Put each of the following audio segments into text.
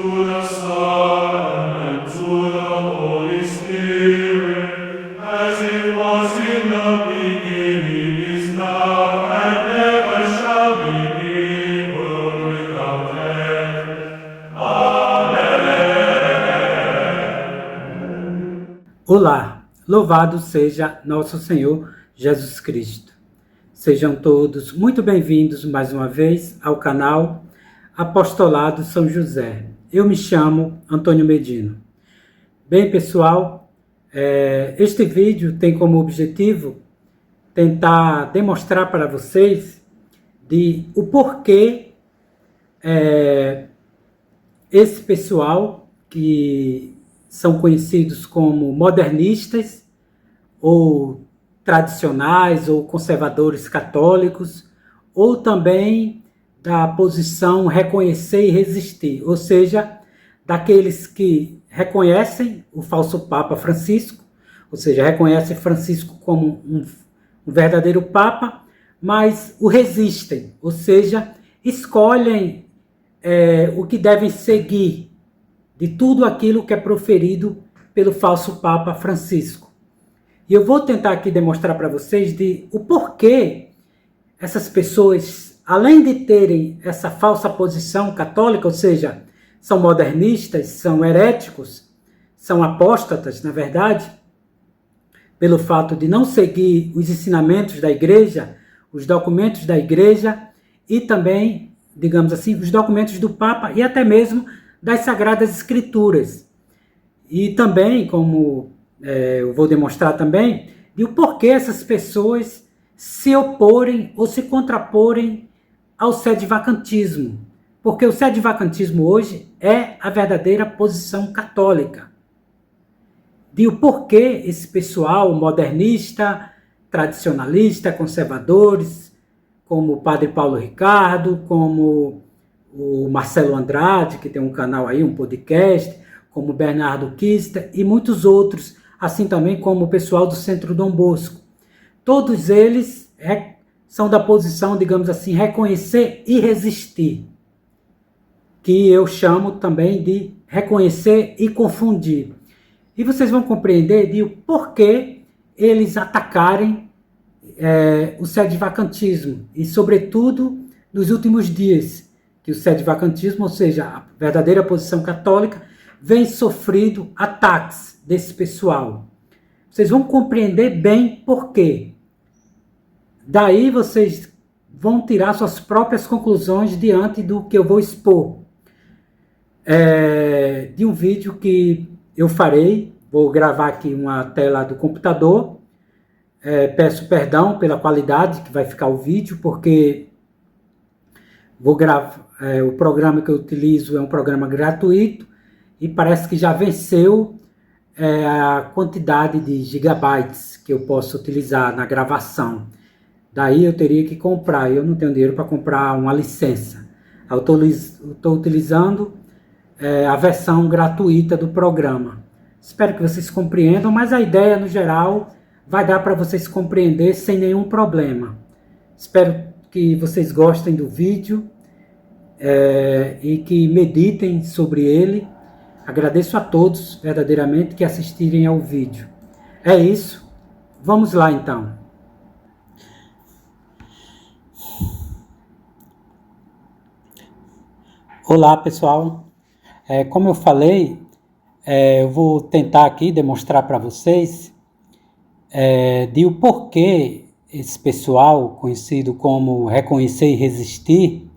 to the Son, and to the Holy Spirit, as it was in the beginning, is now, and ever shall be, world without end. Amen. Olá, louvado seja nosso Senhor Jesus Cristo. Sejam todos muito bem-vindos mais uma vez ao canal Apostolado São José. Eu me chamo Antônio Medino. Bem, pessoal, este vídeo tem como objetivo tentar demonstrar para vocês o porquê esse pessoal que são conhecidos como modernistas ou tradicionais ou conservadores católicos, ou também da posição reconhecer e resistir, ou seja, daqueles que reconhecem o falso Papa Francisco, ou seja, reconhecem Francisco como um verdadeiro Papa, mas o resistem, ou seja, escolhem o que devem seguir de tudo aquilo que é proferido pelo falso Papa Francisco. E eu vou tentar aqui demonstrar para vocês o porquê essas pessoas, além de terem essa falsa posição católica, ou seja, são modernistas, são heréticos, são apóstatas, na verdade, pelo fato de não seguir os ensinamentos da igreja, os documentos da igreja e também, digamos assim, os documentos do Papa e até mesmo das Sagradas Escrituras. E também, como eu vou demonstrar também, de o porquê essas pessoas se oporem ou se contraporem ao sedivacantismo. Porque o sedivacantismo hoje é a verdadeira posição católica. De o porquê esse pessoal modernista, tradicionalista, conservadores, como o Padre Paulo Ricardo, como o Marcelo Andrade, que tem um canal aí, um podcast, como o Bernardo Kister e muitos outros, assim também como o pessoal do Centro Dom Bosco. Todos eles são da posição, digamos assim, reconhecer e resistir, que eu chamo também de reconhecer e confundir. E vocês vão compreender o porquê eles atacarem o sedivacantismo, e sobretudo nos últimos dias, que o sedivacantismo, ou seja, a verdadeira posição católica, vem sofrendo ataques desse pessoal. Vocês vão compreender bem por quê. Daí vocês vão tirar suas próprias conclusões diante do que eu vou expor. De um vídeo que eu farei, vou gravar aqui uma tela do computador. Peço perdão pela qualidade que vai ficar o vídeo, porque vou gravar. O programa que eu utilizo é um programa gratuito e parece que já venceu a quantidade de gigabytes que eu posso utilizar na gravação. Daí eu teria que comprar, eu não tenho dinheiro para comprar uma licença. Eu estou utilizando a versão gratuita do programa. Espero que vocês compreendam, mas a ideia no geral vai dar para vocês compreender sem nenhum problema. Espero que vocês gostem do vídeo e que meditem sobre ele. Agradeço a todos, verdadeiramente, que assistirem ao vídeo. É isso. Vamos lá, então. Olá, pessoal. Como eu falei, eu vou tentar aqui demonstrar para vocês o porquê esse pessoal, conhecido como Reconhecer e Resistir,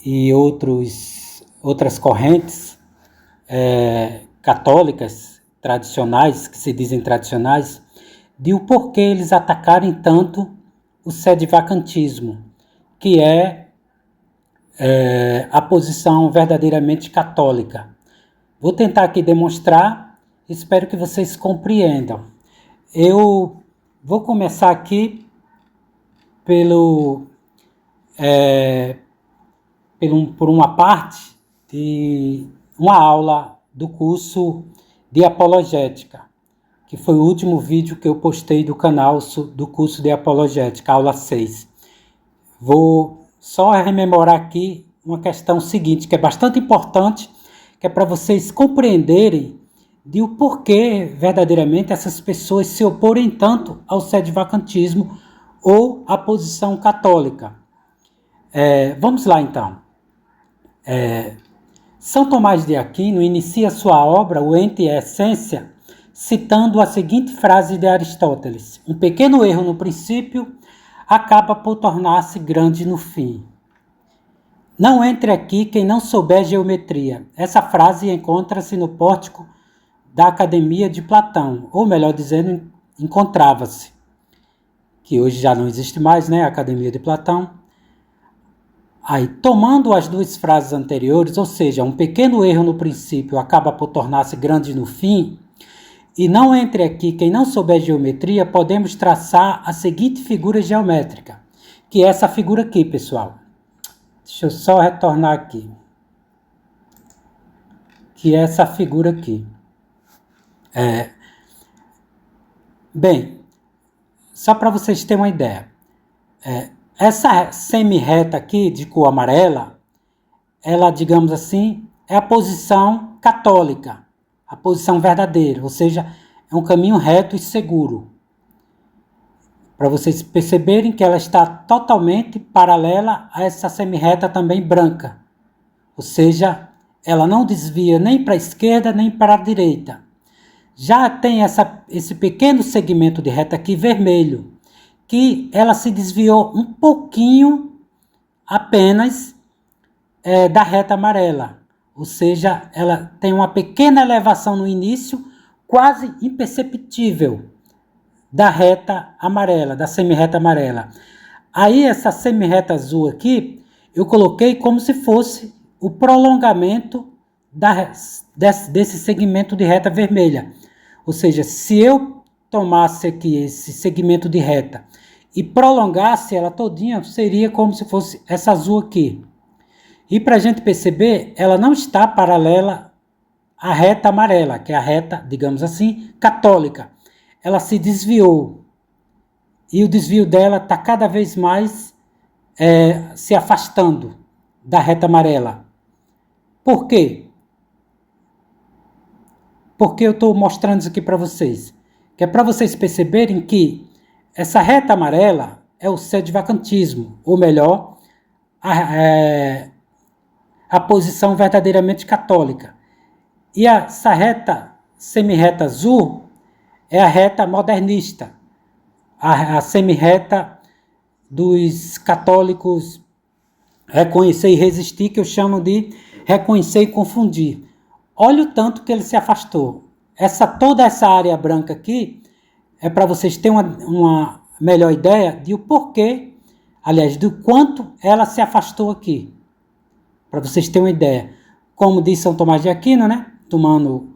e outras correntes católicas tradicionais, que se dizem tradicionais, o porquê eles atacarem tanto o sedivacantismo, que é a posição verdadeiramente católica. Vou tentar aqui demonstrar, espero que vocês compreendam. Eu vou começar aqui por uma parte de uma aula do curso de apologética, que foi o último vídeo que eu postei do canal do curso de apologética, aula 6. Vou só rememorar aqui uma questão seguinte, que é bastante importante que é para vocês compreenderem de o porquê verdadeiramente essas pessoas se oporem tanto ao sede-vacantismo ou à posição católica. Vamos lá então. São Tomás de Aquino inicia sua obra, O Ente e a Essência, citando a seguinte frase de Aristóteles: um pequeno erro no princípio acaba por tornar-se grande no fim. Não entre aqui quem não souber geometria. Essa frase encontra-se no pórtico da Academia de Platão, ou melhor dizendo, encontrava-se, que hoje já não existe mais, né, a Academia de Platão. Aí, tomando as duas frases anteriores, ou seja, um pequeno erro no princípio acaba por tornar-se grande no fim, e não entre aqui quem não souber geometria, podemos traçar a seguinte figura geométrica, que é essa figura aqui, pessoal. Deixa eu só retornar aqui. Que é essa figura aqui. Bem, só para vocês terem uma ideia. Essa semi-reta aqui, de cor amarela, ela, digamos assim, é a posição católica, a posição verdadeira, ou seja, é um caminho reto e seguro. Para vocês perceberem que ela está totalmente paralela a essa semi-reta também branca. Ou seja, ela não desvia nem para a esquerda nem para a direita. Já tem esse pequeno segmento de reta aqui vermelho, que ela se desviou um pouquinho apenas da reta amarela. Ou seja, ela tem uma pequena elevação no início, quase imperceptível, da reta amarela, da semi-reta amarela. Aí essa semi-reta azul aqui, eu coloquei como se fosse o prolongamento desse segmento de reta vermelha. Ou seja, se eu tomasse aqui esse segmento de reta e prolongasse ela todinha, seria como se fosse essa azul aqui. E para a gente perceber, ela não está paralela à reta amarela, que é a reta, digamos assim, católica. Ela se desviou. E o desvio dela está cada vez mais se afastando da reta amarela. Por quê? Porque eu estou mostrando isso aqui para vocês. Que é para vocês perceberem que essa reta amarela é o sede-vacantismo, ou melhor, a posição verdadeiramente católica. E essa reta semi-reta azul é a reta modernista, a semi-reta dos católicos reconhecer e resistir, que eu chamo de reconhecer e confundir. Olha o tanto que ele se afastou. Toda essa área branca aqui é para vocês terem uma melhor ideia de o porquê, aliás, do quanto ela se afastou aqui. Para vocês terem uma ideia. Como diz São Tomás de Aquino, né? Tomando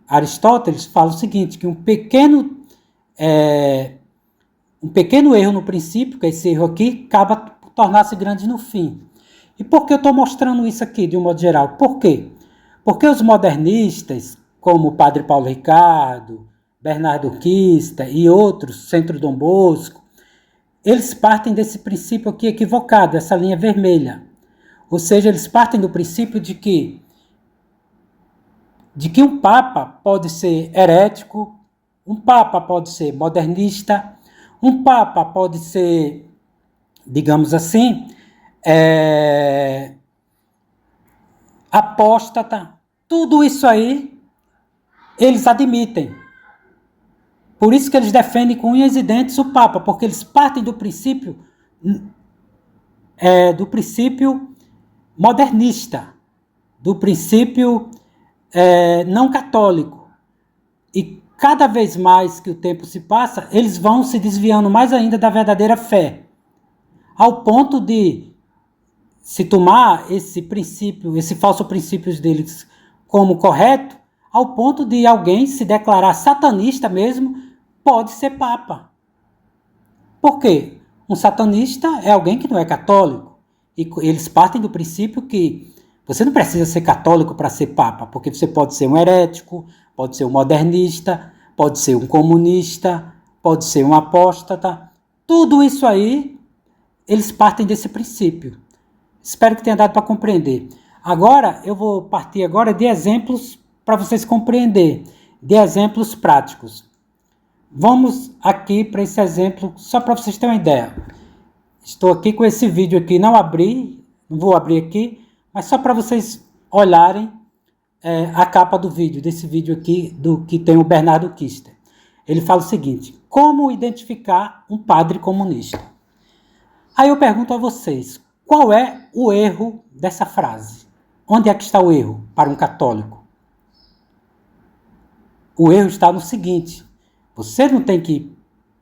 Aristóteles, fala o seguinte, que um pequeno erro no princípio, que é esse erro aqui, acaba por tornar-se grande no fim. E por que eu estou mostrando isso aqui, de um modo geral? Por quê? Porque os modernistas, como o Padre Paulo Ricardo, Bernardo Quista e outros, Centro Dom Bosco, eles partem desse princípio aqui equivocado, essa linha vermelha. Ou seja, eles partem do princípio de que um papa pode ser herético, um papa pode ser modernista, um papa pode ser, digamos assim, apóstata. Tudo isso aí eles admitem. Por isso que eles defendem com unhas e dentes o papa, porque eles partem do princípio modernista, do princípio não católico. E cada vez mais que o tempo se passa, eles vão se desviando mais ainda da verdadeira fé, ao ponto de se tomar esse princípio, esse falso princípio deles como correto, ao ponto de alguém se declarar satanista mesmo, pode ser papa. Por quê? Um satanista é alguém que não é católico. E eles partem do princípio que você não precisa ser católico para ser papa, porque você pode ser um herético, pode ser um modernista, pode ser um comunista, pode ser um apóstata. Tudo isso aí, eles partem desse princípio. Espero que tenha dado para compreender. Agora, eu vou partir agora de exemplos para vocês compreenderem, de exemplos práticos. Vamos aqui para esse exemplo, só para vocês terem uma ideia. Estou aqui com esse vídeo aqui, não vou abrir aqui, mas só para vocês olharem a capa do vídeo, desse vídeo aqui, do que tem o Bernardo Kister. Ele fala o seguinte: como identificar um padre comunista? Aí eu pergunto a vocês, qual é o erro dessa frase? Onde é que está o erro para um católico? O erro está no seguinte: você não tem que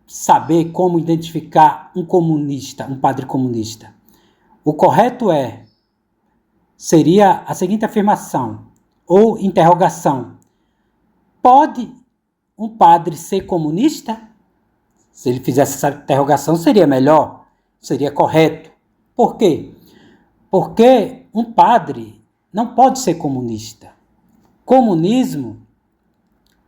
saber como identificar um comunista, um padre comunista. O correto seria a seguinte afirmação, ou interrogação: pode um padre ser comunista? Se ele fizesse essa interrogação, seria melhor, seria correto. Por quê? Porque um padre não pode ser comunista. Comunismo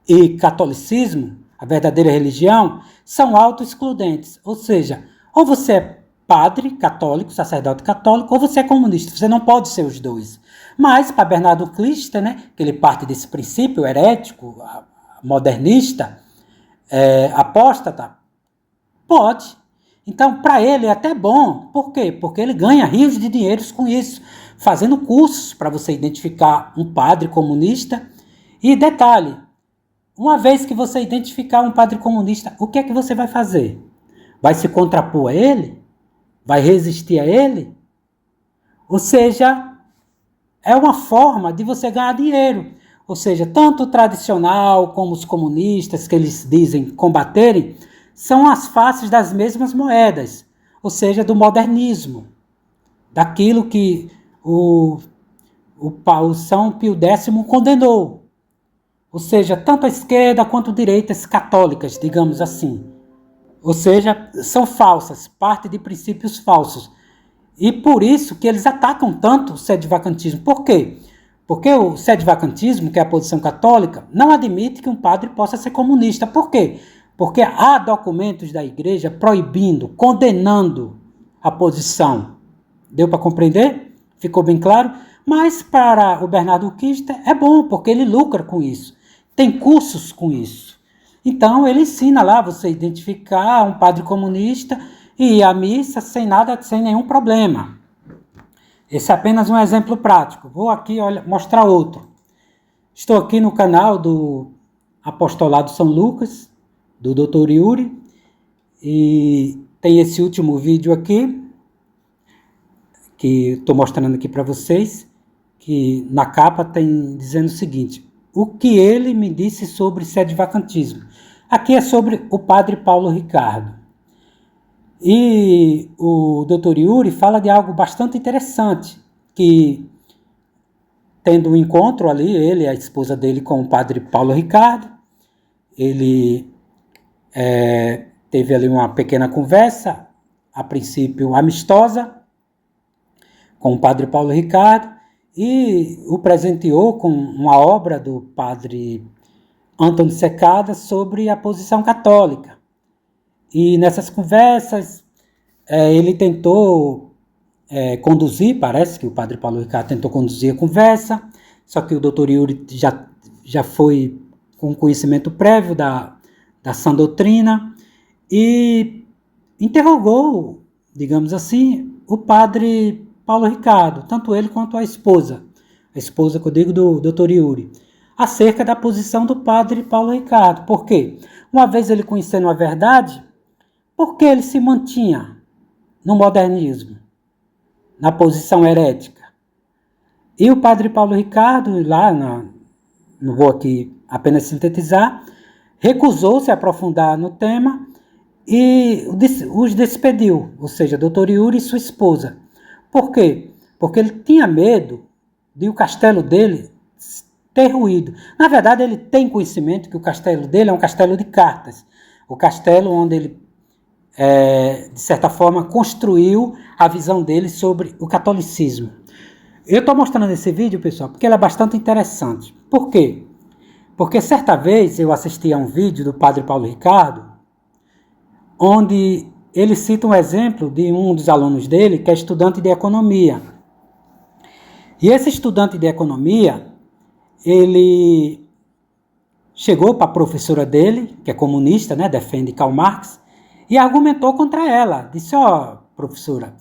e catolicismo, a verdadeira religião, são autoexcludentes. Ou seja, ou você é padre católico, sacerdote católico, ou você é comunista. Você não pode ser os dois. Mas, para Bernardo Kister, que ele parte desse princípio herético, modernista, apóstata, pode. Então, para ele é até bom. Por quê? Porque ele ganha rios de dinheiros com isso, fazendo cursos para você identificar um padre comunista. E detalhe, uma vez que você identificar um padre comunista, o que é que você vai fazer? Vai se contrapor a ele? Vai resistir a ele? Ou seja, é uma forma de você ganhar dinheiro. Ou seja, tanto o tradicional como os comunistas, que eles dizem combaterem, são as faces das mesmas moedas. Ou seja, do modernismo. Daquilo que o São Pio X condenou. Ou seja, tanto a esquerda quanto direitas católicas, digamos assim. Ou seja, são falsas, parte de princípios falsos. E por isso que eles atacam tanto o sedevacantismo. Por quê? Porque o sedevacantismo, que é a posição católica, não admite que um padre possa ser comunista. Por quê? Porque há documentos da igreja proibindo, condenando a posição. Deu para compreender? Ficou bem claro? Mas para o Bernardo Kister é bom, porque ele lucra com isso. Tem cursos com isso. Então ele ensina lá você identificar um padre comunista e ir à missa sem nenhum problema. Esse é apenas um exemplo prático. Vou aqui mostrar outro. Estou aqui no canal do Apostolado São Lucas, do Dr. Yuri, e tem esse último vídeo aqui, que estou mostrando aqui para vocês, que na capa tem dizendo o seguinte: o que ele me disse sobre sedevacantismo. Aqui é sobre o padre Paulo Ricardo. E o Dr. Yuri fala de algo bastante interessante, que tendo um encontro ali, ele e a esposa dele com o padre Paulo Ricardo, ele teve ali uma pequena conversa, a princípio amistosa, com o padre Paulo Ricardo, e o presenteou com uma obra do padre Antônio Secada sobre a posição católica. E nessas conversas, ele tentou conduzir, parece que o padre Paulo Ricardo tentou conduzir a conversa, só que o Dr. Yuri já foi com conhecimento prévio da sã doutrina e interrogou, digamos assim, o padre Paulo Ricardo, tanto ele quanto a esposa que eu digo do Dr. Yuri, acerca da posição do padre Paulo Ricardo. Por quê? Uma vez ele conhecendo a verdade, por que ele se mantinha no modernismo, na posição herética? E o padre Paulo Ricardo, lá, não vou aqui apenas sintetizar, recusou-se a aprofundar no tema e os despediu, ou seja, Dr. Yuri e sua esposa. Por quê? Porque ele tinha medo de o castelo dele ter ruído. Na verdade, ele tem conhecimento que o castelo dele é um castelo de cartas. O castelo onde ele, de certa forma, construiu a visão dele sobre o catolicismo. Eu estou mostrando esse vídeo, pessoal, porque ele é bastante interessante. Por quê? Porque certa vez eu assisti a um vídeo do padre Paulo Ricardo, onde ele cita um exemplo de um dos alunos dele, que é estudante de economia. E esse estudante de economia, ele chegou para a professora dele, que é comunista, né, defende Karl Marx, e argumentou contra ela. Disse, professora,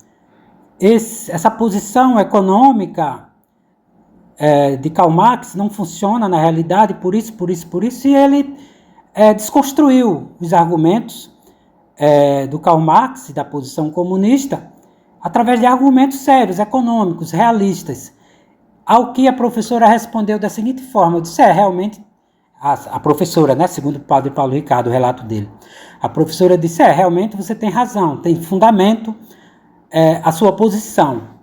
essa posição econômica de Karl Marx não funciona na realidade, por isso, e ele desconstruiu os argumentos do Karl Marx e da posição comunista através de argumentos sérios, econômicos, realistas. Ao que a professora respondeu da seguinte forma, eu disse, realmente, a professora, né, segundo o padre Paulo Ricardo, o relato dele, a professora disse, realmente você tem razão, tem fundamento a sua posição.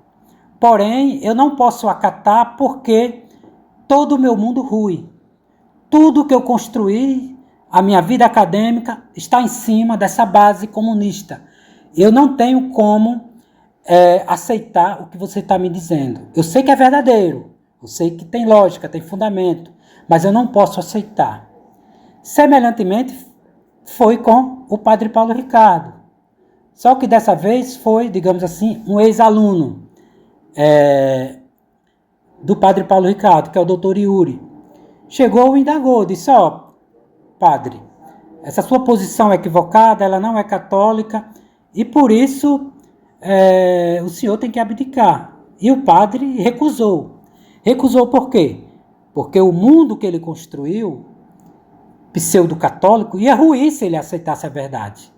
Porém, eu não posso acatar porque todo o meu mundo rui. Tudo que eu construí, a minha vida acadêmica, está em cima dessa base comunista. Eu não tenho como aceitar o que você está me dizendo. Eu sei que é verdadeiro, eu sei que tem lógica, tem fundamento, mas eu não posso aceitar. Semelhantemente, foi com o padre Paulo Ricardo. Só que dessa vez foi, digamos assim, um ex-aluno do padre Paulo Ricardo, que é o doutor Yuri. Chegou e indagou, disse, padre, essa sua posição é equivocada, ela não é católica, e por isso o senhor tem que abdicar. E o padre recusou. Recusou por quê? Porque o mundo que ele construiu, pseudo-católico, ia ruir se ele aceitasse a verdade.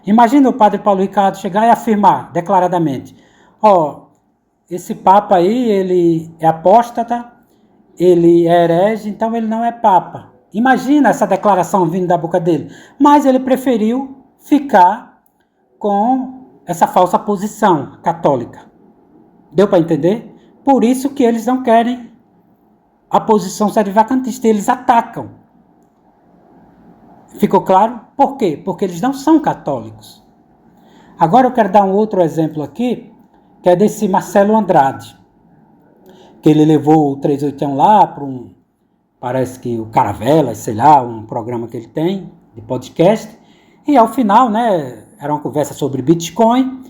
Imagina o padre Paulo Ricardo chegar e afirmar declaradamente, esse papa aí, ele é apóstata, ele é herege, então ele não é papa. Imagina essa declaração vindo da boca dele. Mas ele preferiu ficar com essa falsa posição católica. Deu para entender? Por isso que eles não querem a posição sedevacantista, eles atacam. Ficou claro? Por quê? Porque eles não são católicos. Agora eu quero dar um outro exemplo aqui, que é desse Marcelo Andrade, que ele levou o 381 lá para parece que o Caravelas, sei lá, um programa que ele tem, de podcast, e ao final, né, era uma conversa sobre Bitcoin,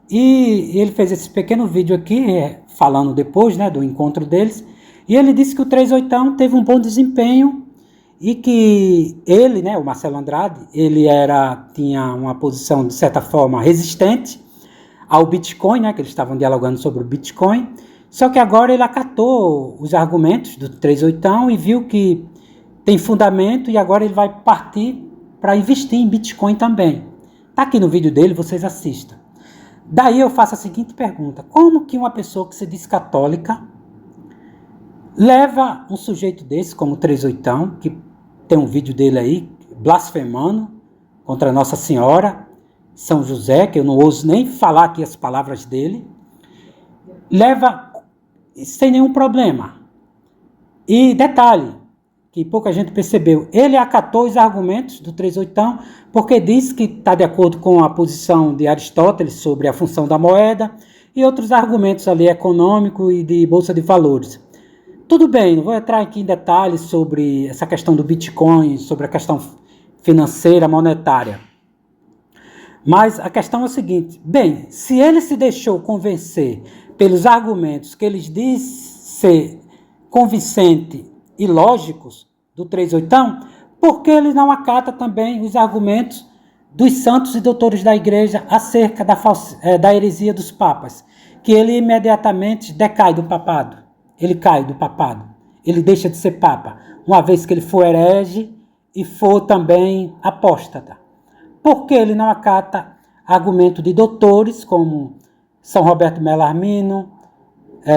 e ele fez esse pequeno vídeo aqui, falando depois, né, do encontro deles, e ele disse que o 381 teve um bom desempenho, e que ele, né, o Marcelo Andrade, ele tinha uma posição, de certa forma, resistente ao Bitcoin, né, que eles estavam dialogando sobre o Bitcoin, só que agora ele acatou os argumentos do 381 e viu que tem fundamento e agora ele vai partir para investir em Bitcoin também. Está aqui no vídeo dele, vocês assistam. Daí eu faço a seguinte pergunta, como que uma pessoa que se diz católica leva um sujeito desse, como o 381, que tem um vídeo dele aí, blasfemando contra Nossa Senhora, São José, que eu não ouso nem falar aqui as palavras dele, leva sem nenhum problema. E detalhe, que pouca gente percebeu, ele acatou os argumentos do 381, porque diz que está de acordo com a posição de Aristóteles sobre a função da moeda, e outros argumentos ali econômicos e de bolsa de valores. Tudo bem, não vou entrar aqui em detalhes sobre essa questão do Bitcoin, sobre a questão financeira, monetária. Mas a questão é a seguinte, bem, se ele se deixou convencer pelos argumentos que eles dizem ser convincentes e lógicos do 381, por que ele não acata também os argumentos dos santos e doutores da igreja acerca da heresia dos papas? Que ele imediatamente decai do papado, ele cai do papado, ele deixa de ser papa, uma vez que ele for herege e for também apóstata. Por que ele não acata argumento de doutores como São Roberto Melarmino,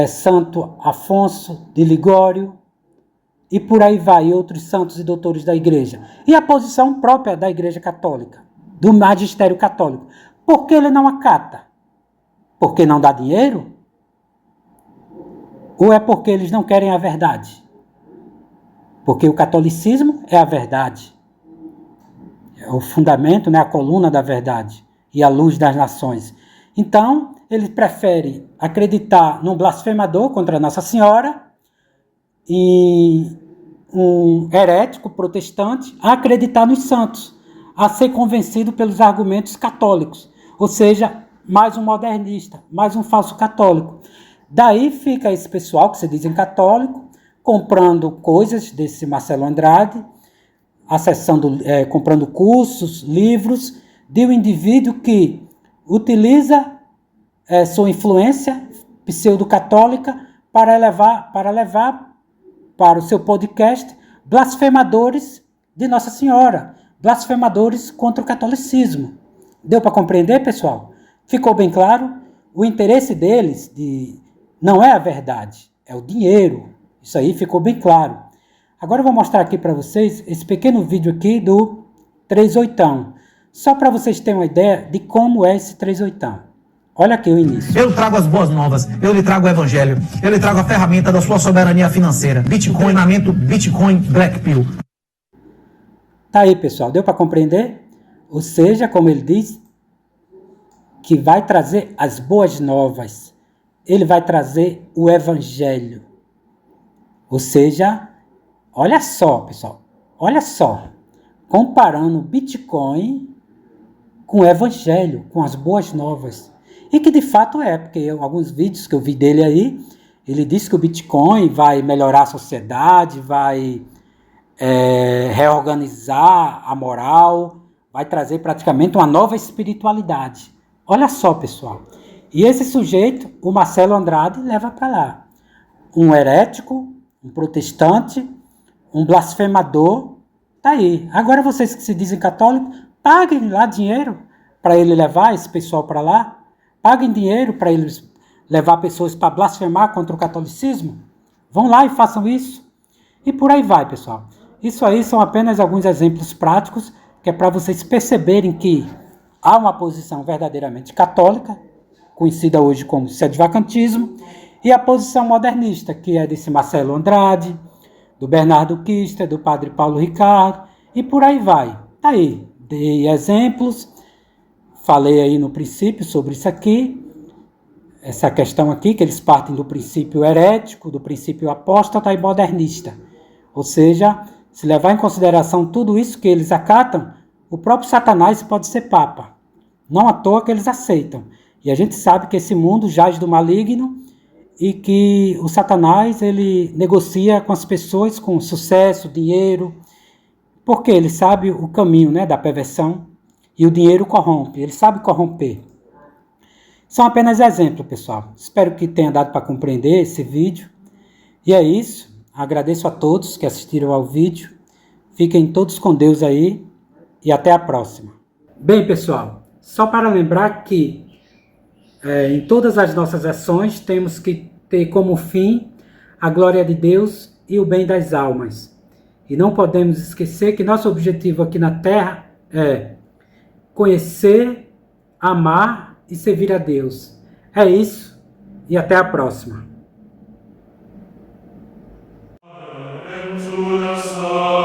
Santo Afonso de Ligório, e por aí vai, outros santos e doutores da igreja. E a posição própria da igreja católica, do magistério católico. Por que ele não acata? Porque não dá dinheiro? Ou é porque eles não querem a verdade? Porque o catolicismo é a verdade. É o fundamento, né, a coluna da verdade e a luz das nações. Então, ele prefere acreditar num blasfemador contra Nossa Senhora e um herético protestante a acreditar nos santos, a ser convencido pelos argumentos católicos, ou seja, mais um modernista, mais um falso católico. Daí fica esse pessoal que se dizem católico, comprando coisas desse Marcelo Andrade, comprando cursos, livros, de um indivíduo que utiliza sua influência pseudo-católica para levar para o seu podcast blasfemadores de Nossa Senhora, blasfemadores contra o catolicismo. Deu para compreender, pessoal? Ficou bem claro? O interesse deles não é a verdade, é o dinheiro. Isso aí ficou bem claro. Agora eu vou mostrar aqui para vocês esse pequeno vídeo aqui do 38ão, só para vocês terem uma ideia de como é esse 38ão. Olha aqui o início. Eu trago as boas novas, eu lhe trago o evangelho, eu lhe trago a ferramenta da sua soberania financeira. Bitcoin, Bitcoin, Black Pill. Tá aí, pessoal, deu para compreender? Ou seja, como ele diz, que vai trazer as boas novas. Ele vai trazer o evangelho. Ou seja, olha só, pessoal, olha só, comparando o Bitcoin com o evangelho, com as boas novas. E que de fato é, porque alguns vídeos que eu vi dele aí, ele disse que o Bitcoin vai melhorar a sociedade, vai reorganizar a moral, vai trazer praticamente uma nova espiritualidade. Olha só, pessoal. E esse sujeito, o Marcelo Andrade, leva para lá. Um herético, um protestante, um blasfemador, tá aí. Agora vocês que se dizem católicos, paguem lá dinheiro para ele levar esse pessoal para lá. Paguem dinheiro para eles levar pessoas para blasfemar contra o catolicismo. Vão lá e façam isso. E por aí vai, pessoal. Isso aí são apenas alguns exemplos práticos que é para vocês perceberem que há uma posição verdadeiramente católica, conhecida hoje como sedvacantismo, e a posição modernista, que é desse Marcelo Andrade, do Bernardo Kister, do padre Paulo Ricardo, e por aí vai. Tá aí, dei exemplos, falei aí no princípio sobre isso aqui, essa questão aqui, que eles partem do princípio herético, do princípio apóstata e modernista. Ou seja, se levar em consideração tudo isso que eles acatam, o próprio Satanás pode ser papa. Não à toa que eles aceitam. E a gente sabe que esse mundo jaz do maligno e que o Satanás ele negocia com as pessoas com sucesso, dinheiro, porque ele sabe o caminho, né, da perversão. E o dinheiro corrompe, ele sabe corromper. São apenas exemplos, pessoal. Espero que tenha dado para compreender esse vídeo. E é isso. Agradeço a todos que assistiram ao vídeo. Fiquem todos com Deus aí e até a próxima. Bem, pessoal, só para lembrar que em todas as nossas ações temos que ter como fim a glória de Deus e o bem das almas. E não podemos esquecer que nosso objetivo aqui na Terra é conhecer, amar e servir a Deus. É isso e até a próxima. And to the sun.